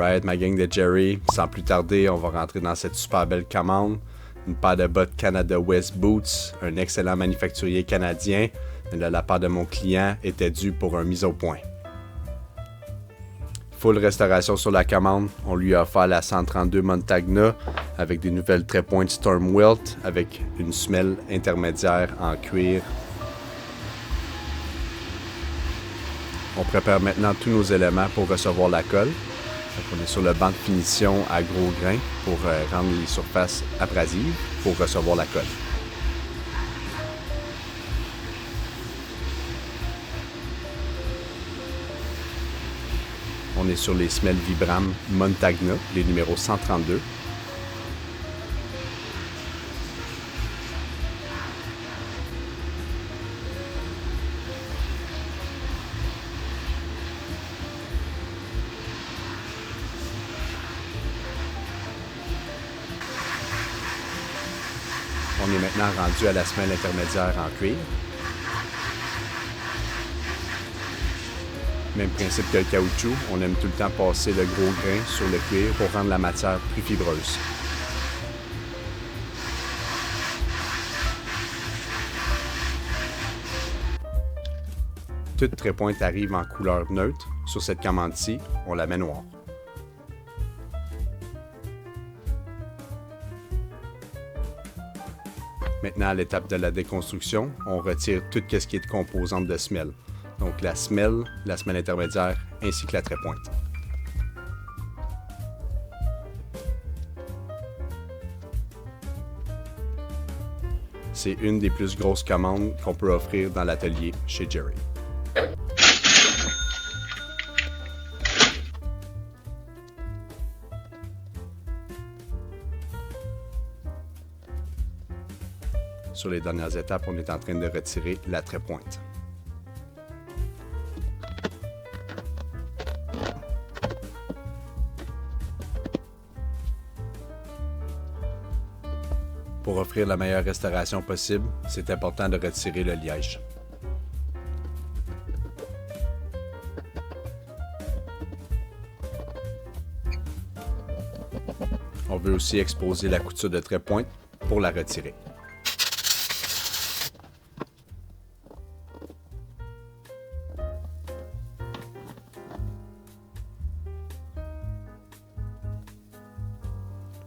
Alright, ma gang de Jerry, sans plus tarder, on va rentrer dans cette super belle commande. Une paire de bottes Canada West Boots, un excellent manufacturier canadien, mais là, la part de mon client était due pour un mise au point. Full restauration sur la commande, on lui a offert la 132 Montagna avec des nouvelles trépointes Storm Wilt avec une semelle intermédiaire en cuir. On prépare maintenant tous nos éléments pour recevoir la colle. On est sur le banc de finition à gros grains pour rendre les surfaces abrasives pour recevoir la colle. On est sur les semelles Vibram Montagna, les numéros 132. On est maintenant rendu à la semelle intermédiaire en cuir. Même principe que le caoutchouc, on aime tout le temps passer le gros grain sur le cuir pour rendre la matière plus fibreuse. Toute trépointe arrive en couleur neutre. Sur cette commande-ci, on la met noire. Maintenant, à l'étape de la déconstruction, on retire tout ce qui est de composantes de semelle. Donc la semelle intermédiaire ainsi que la trépointe. C'est une des plus grosses commandes qu'on peut offrir dans l'atelier chez Jerry. Sur les dernières étapes, on est en train de retirer la trépointe. Pour offrir la meilleure restauration possible, c'est important de retirer le liège. On veut aussi exposer la couture de trépointe pour la retirer.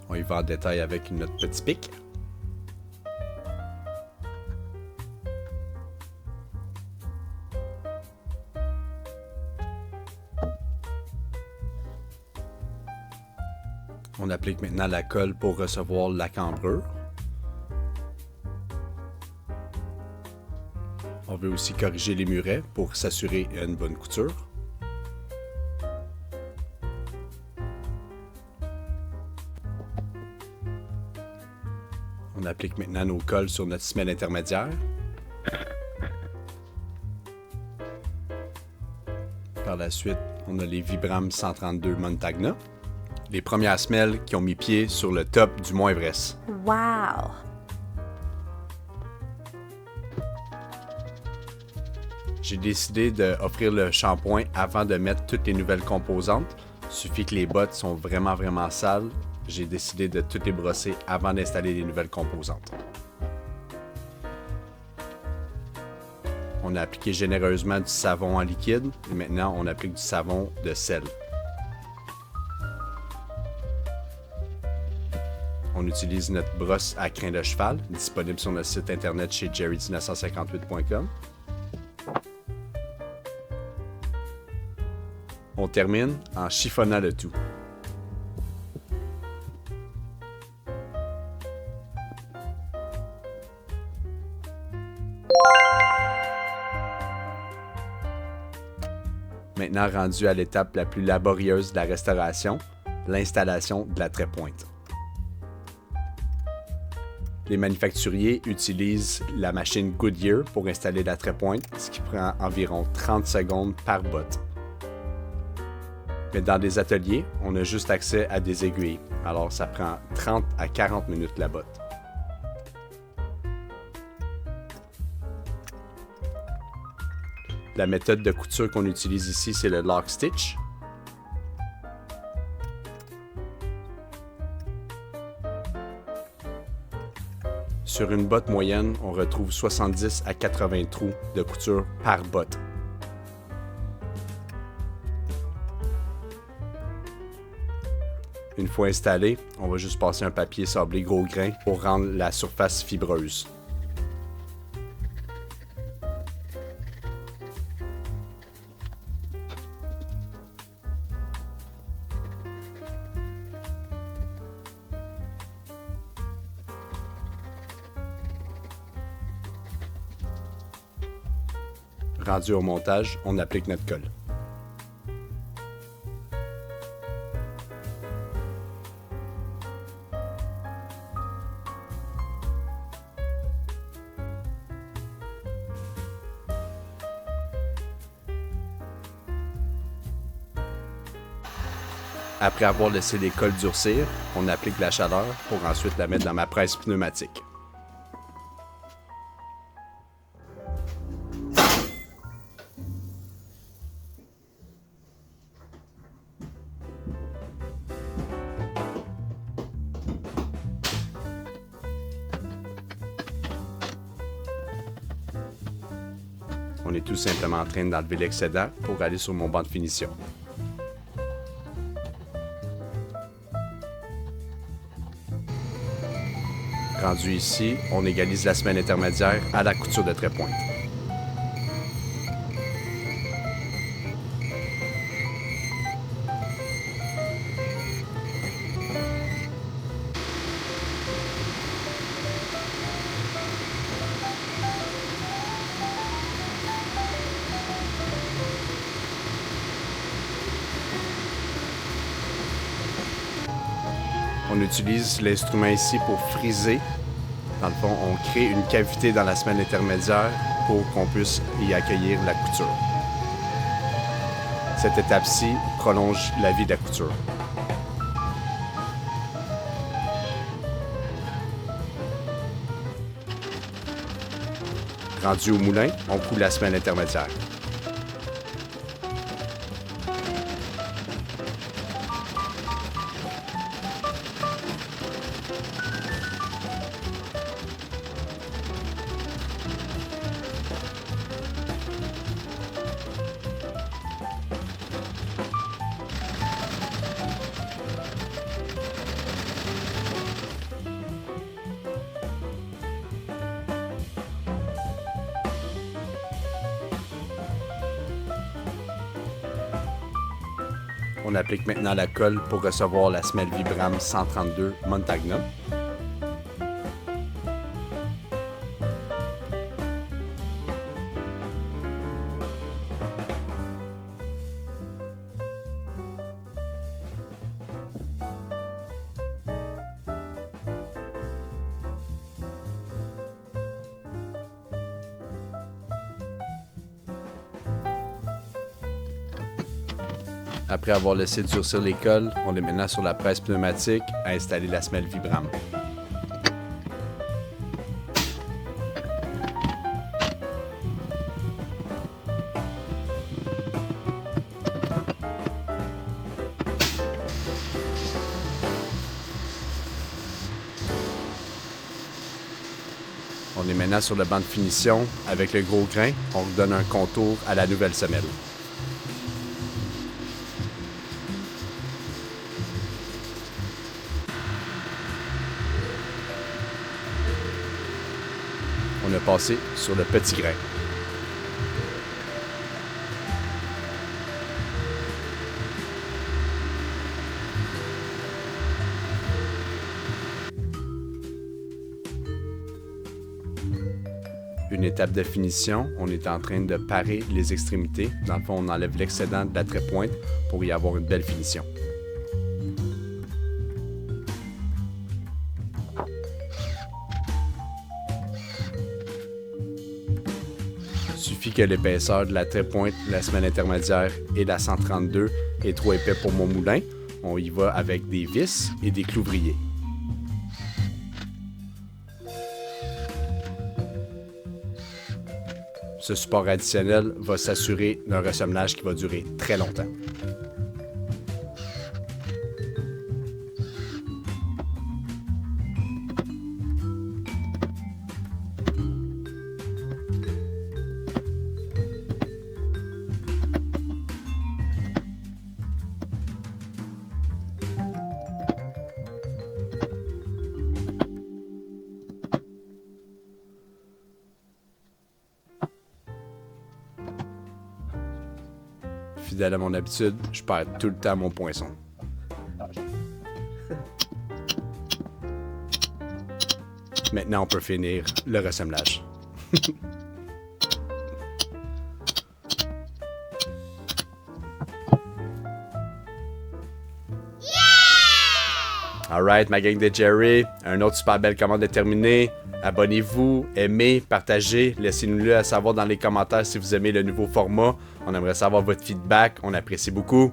On y va en détail avec notre petit pic. On applique maintenant la colle pour recevoir la cambrure. On veut aussi corriger les murets pour s'assurer une bonne couture. On applique maintenant nos colles sur notre semelle intermédiaire. Par la suite, on a les Vibram 132 Montagna. Les premières semelles qui ont mis pied sur le top du Mont Everest. Wow! J'ai décidé d'offrir le shampoing avant de mettre toutes les nouvelles composantes. Il suffit que les bottes sont vraiment sales. J'ai décidé de toutes les brosser avant d'installer les nouvelles composantes. On a appliqué généreusement du savon en liquide et maintenant on applique du savon de sel. On utilise notre brosse à crin de cheval, disponible sur notre site internet chez jerry1958.com. On termine en chiffonnant le tout. Maintenant rendu à l'étape la plus laborieuse de la restauration, l'installation de la trépointe. Les manufacturiers utilisent la machine Goodyear pour installer la trépointe, ce qui prend environ 30 secondes par botte. Mais dans des ateliers, on a juste accès à des aiguilles, alors ça prend 30 à 40 minutes la botte. La méthode de couture qu'on utilise ici, c'est le lock stitch. Sur une botte moyenne, on retrouve 70 à 80 trous de couture par botte. Une fois installé, on va juste passer un papier sablé gros grain pour rendre la surface fibreuse. Rendu au montage, on applique notre colle. Après avoir laissé les colles durcir, on applique la chaleur pour ensuite la mettre dans ma presse pneumatique. On est tout simplement en train d'enlever l'excédent pour aller sur mon banc de finition. Rendu ici, on égalise la semelle intermédiaire à la couture de trait-pointe. On utilise l'instrument ici pour friser. Dans le fond, on crée une cavité dans la semelle intermédiaire pour qu'on puisse y accueillir la couture. Cette étape-ci prolonge la vie de la couture. Rendu au moulin, on coud la semelle intermédiaire. On applique maintenant la colle pour recevoir la semelle Vibram 132 Montagna. Après avoir laissé durcir les colles, on est maintenant sur la presse pneumatique à installer la semelle Vibram. On est maintenant sur le banc de finition. Avec le gros grain, on redonne un contour à la nouvelle semelle. On a passé sur le petit grain. Une étape de finition, on est en train de parer les extrémités. Dans le fond, on enlève l'excédent de la trait-pointe pour y avoir une belle finition. Il suffit que l'épaisseur de la trait-pointe, la semelle intermédiaire et la 132 est trop épais pour mon moulin. On y va avec des vis et des clouvriers. Ce support additionnel va s'assurer d'un ressemblage qui va durer très longtemps. Fidèle à mon habitude, je perds tout le temps mon poinçon. Maintenant, on peut finir le ressemblage. Alright, ma gang de Jerry, un autre super belle commande est terminée. Abonnez-vous, aimez, partagez, laissez-nous-le à savoir dans les commentaires si vous aimez le nouveau format. On aimerait savoir votre feedback, on apprécie beaucoup.